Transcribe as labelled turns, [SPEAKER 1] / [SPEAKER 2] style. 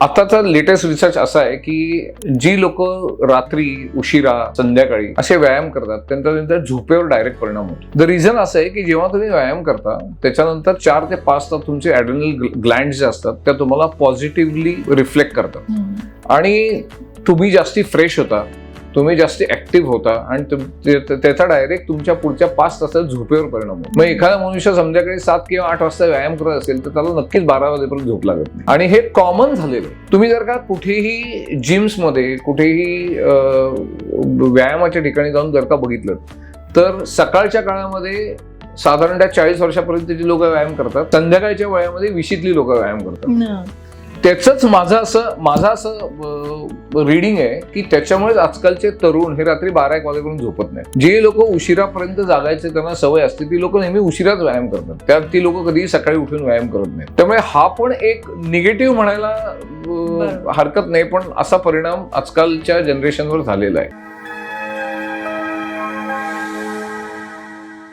[SPEAKER 1] आताचा latest research असा आहे की जी लोक रात्री उशिरा संध्याकाळी असे व्यायाम करतात त्यांच्या झोपेवर डायरेक्ट परिणाम होतो. द रिझन असं आहे की जेव्हा तुम्ही व्यायाम करता त्याच्यानंतर 4 ते 5 तास तुमचे ॲड्रेनल ग्लँड जे असतात त्या तुम्हाला पॉझिटिव्हली रिफ्लेक्ट करतात आणि तुम्ही जास्ती फ्रेश होता, तुम्ही जास्त ऍक्टिव्ह होता आणि त्याचा डायरेक्ट तुमच्या पुढच्या 5 तासात झोपेवर परिणाम होतो. मग एखादा मनुष्य संध्याकाळी 7 किंवा 8 वाजता व्यायाम करत असेल तर त्याला नक्कीच 12 वाजेपर्यंत झोप लागत नाही आणि हे कॉमन झालेलं आहे. तुम्ही जर का कुठेही जिम्समध्ये कुठेही व्यायामाच्या ठिकाणी जाऊन जर का बघितलं तर सकाळच्या काळामध्ये साधारणतः 40 वर्षापर्यंतची लोक व्यायाम करतात, संध्याकाळच्या वयामध्ये 20ली लोक व्यायाम करतात. त्याच माझं असं रीडिंग आहे की त्याच्यामुळेच आजकालचे तरुण हे रात्री 12-1 वाजेपर्यंत झोपत नाही. जे लोक उशिरापर्यंत जागायचे त्यांना सवय असते ती लोक नेहमी उशिराच व्यायाम करतात, त्यात ती लोक कधीही सकाळी उठून व्यायाम करत नाही. त्यामुळे हा पण एक निगेटिव्ह म्हणायला हरकत नाही, पण असा परिणाम आजकालच्या जनरेशनवर झालेला आहे.